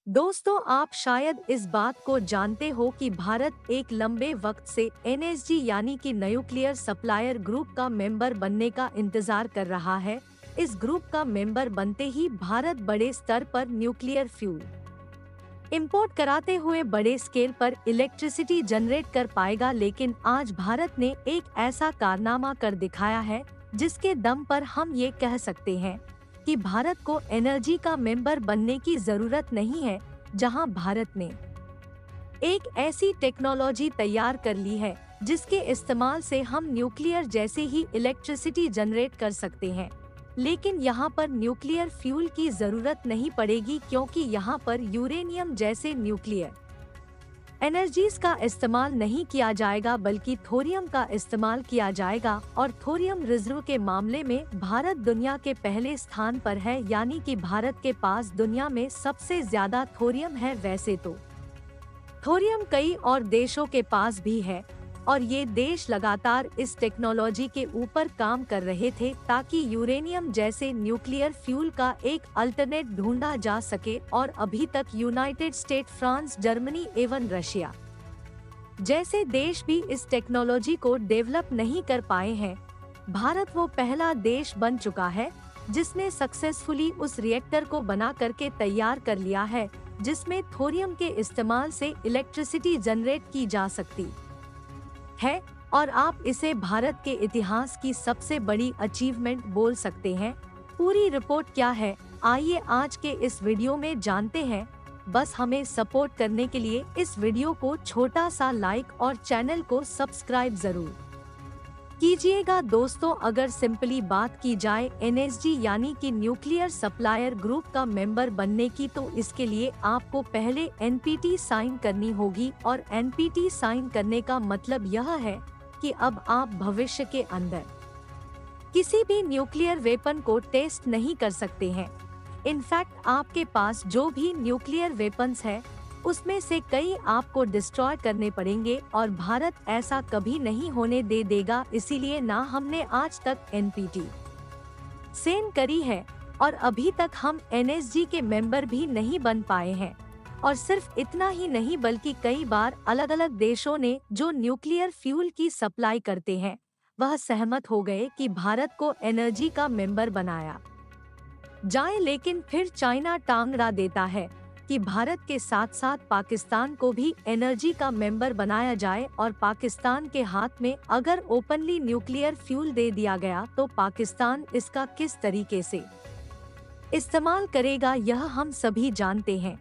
दोस्तों, आप शायद इस बात को जानते हो कि भारत एक लंबे वक्त से एनएसजी यानी कि न्यूक्लियर सप्लायर ग्रुप का मेंबर बनने का इंतजार कर रहा है। इस ग्रुप का मेंबर बनते ही भारत बड़े स्तर पर न्यूक्लियर फ्यूल इंपोर्ट कराते हुए बड़े स्केल पर इलेक्ट्रिसिटी जनरेट कर पाएगा। लेकिन आज भारत ने एक ऐसा कारनामा कर दिखाया है जिसके दम पर हम ये कह सकते हैं कि भारत को एनर्जी का मेंबर बनने की जरूरत नहीं है, जहां भारत ने एक ऐसी टेक्नोलॉजी तैयार कर ली है जिसके इस्तेमाल से हम न्यूक्लियर जैसे ही इलेक्ट्रिसिटी जनरेट कर सकते हैं। लेकिन यहाँ पर न्यूक्लियर फ्यूल की जरूरत नहीं पड़ेगी, क्योंकि यहाँ पर यूरेनियम जैसे न्यूक्लियर एनर्जीज का इस्तेमाल नहीं किया जाएगा, बल्कि थोरियम का इस्तेमाल किया जाएगा। और थोरियम रिजर्व के मामले में भारत दुनिया के पहले स्थान पर है, यानी कि भारत के पास दुनिया में सबसे ज्यादा थोरियम है। वैसे तो थोरियम कई और देशों के पास भी है और ये देश लगातार इस टेक्नोलॉजी के ऊपर काम कर रहे थे ताकि यूरेनियम जैसे न्यूक्लियर फ्यूल का एक अल्टरनेट ढूंढा जा सके। और अभी तक यूनाइटेड स्टेट, फ्रांस, जर्मनी एवं रशिया जैसे देश भी इस टेक्नोलॉजी को डेवलप नहीं कर पाए हैं। भारत वो पहला देश बन चुका है जिसने सक्सेसफुली उस रिएक्टर को बना करके तैयार कर लिया है जिसमें थोरियम के इस्तेमाल से इलेक्ट्रिसिटी जनरेट की जा सकती है। और आप इसे भारत के इतिहास की सबसे बड़ी अचीवमेंट बोल सकते हैं। पूरी रिपोर्ट क्या है, आइए आज के इस वीडियो में जानते हैं। बस हमें सपोर्ट करने के लिए इस वीडियो को छोटा सा लाइक और चैनल को सब्सक्राइब जरूर कीजिएगा। दोस्तों, अगर सिंपली बात की जाए एनएसजी यानी कि न्यूक्लियर सप्लायर ग्रुप का मेंबर बनने की, तो इसके लिए आपको पहले एनपीटी साइन करनी होगी। और एनपीटी साइन करने का मतलब यह है कि अब आप भविष्य के अंदर किसी भी न्यूक्लियर वेपन को टेस्ट नहीं कर सकते हैं। इनफैक्ट आपके पास जो भी न्यूक्लियर वेपन्स है उसमें से कई आपको डिस्ट्रॉय करने पड़ेंगे और भारत ऐसा कभी नहीं होने देगा। इसीलिए ना हमने आज तक एनपीटी साइन करी है और अभी तक हम एनएसजी के मेंबर भी नहीं बन पाए हैं। और सिर्फ इतना ही नहीं, बल्कि कई बार अलग अलग देशों ने जो न्यूक्लियर फ्यूल की सप्लाई करते हैं वह सहमत हो गए कि भारत को एनर्जी का मेंबर बनाया जाए। लेकिन फिर चाइना टांगड़ा देता है कि भारत के साथ साथ पाकिस्तान को भी एनर्जी का मेंबर बनाया जाए। और पाकिस्तान के हाथ में अगर ओपनली न्यूक्लियर फ्यूल दे दिया गया तो पाकिस्तान इसका किस तरीके से इस्तेमाल करेगा यह हम सभी जानते हैं।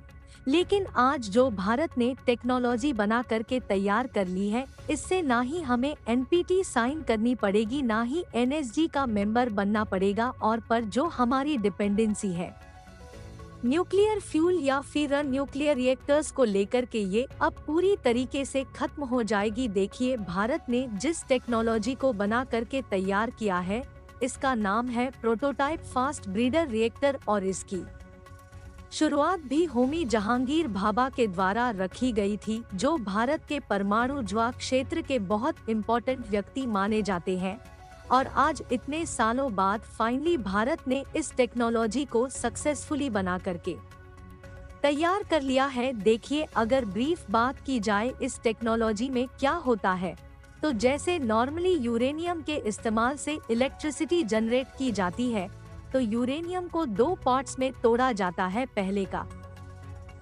लेकिन आज जो भारत ने टेक्नोलॉजी बना करके तैयार कर ली है, इससे ना ही हमें एनपीटी साइन करनी पड़ेगी, ना ही एनएसजी का मेंबर बनना पड़ेगा। और पर जो हमारी डिपेंडेंसी है न्यूक्लियर फ्यूल या फिर न्यूक्लियर रिएक्टर्स को लेकर के, ये अब पूरी तरीके से खत्म हो जाएगी। देखिए, भारत ने जिस टेक्नोलॉजी को बना करके तैयार किया है इसका नाम है प्रोटोटाइप फास्ट ब्रीडर रिएक्टर। और इसकी शुरुआत भी होमी जहांगीर भाभा के द्वारा रखी गई थी, जो भारत के परमाणु ज्वा क्षेत्र के बहुत इम्पोर्टेंट व्यक्ति माने जाते हैं। और आज इतने सालों बाद फाइनली भारत ने इस टेक्नोलॉजी को सक्सेसफुली बना करके तैयार कर लिया है। देखिए, अगर ब्रीफ बात की जाए इस टेक्नोलॉजी में क्या होता है, तो जैसे नॉर्मली यूरेनियम के इस्तेमाल से इलेक्ट्रिसिटी जनरेट की जाती है, तो यूरेनियम को दो पार्ट्स में तोड़ा जाता है। पहले का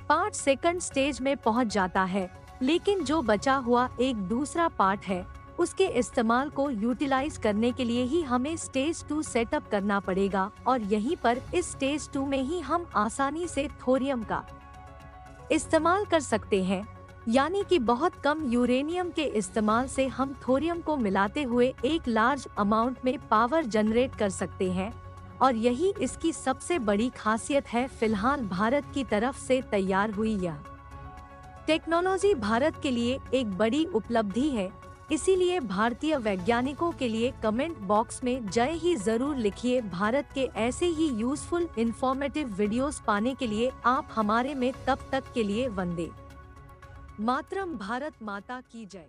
पार्ट सेकंड स्टेज में पहुंच जाता है, लेकिन जो बचा हुआ एक दूसरा पार्ट है उसके इस्तेमाल को यूटिलाइज करने के लिए ही हमें स्टेज 2 सेटअप करना पड़ेगा। और यहीं पर इस स्टेज 2 में ही हम आसानी से थोरियम का इस्तेमाल कर सकते हैं, यानी कि बहुत कम यूरेनियम के इस्तेमाल से हम थोरियम को मिलाते हुए एक लार्ज अमाउंट में पावर जनरेट कर सकते हैं। और यही इसकी सबसे बड़ी खासियत है। फिलहाल भारत की तरफ से तैयार हुई यह टेक्नोलॉजी भारत के लिए एक बड़ी उपलब्धि है। इसीलिए भारतीय वैज्ञानिकों के लिए कमेंट बॉक्स में जय ही जरूर लिखिए। भारत के ऐसे ही यूजफुल इंफॉर्मेटिव वीडियोस पाने के लिए आप हमारे में तब तक के लिए वंदे मातरम। भारत माता की जय।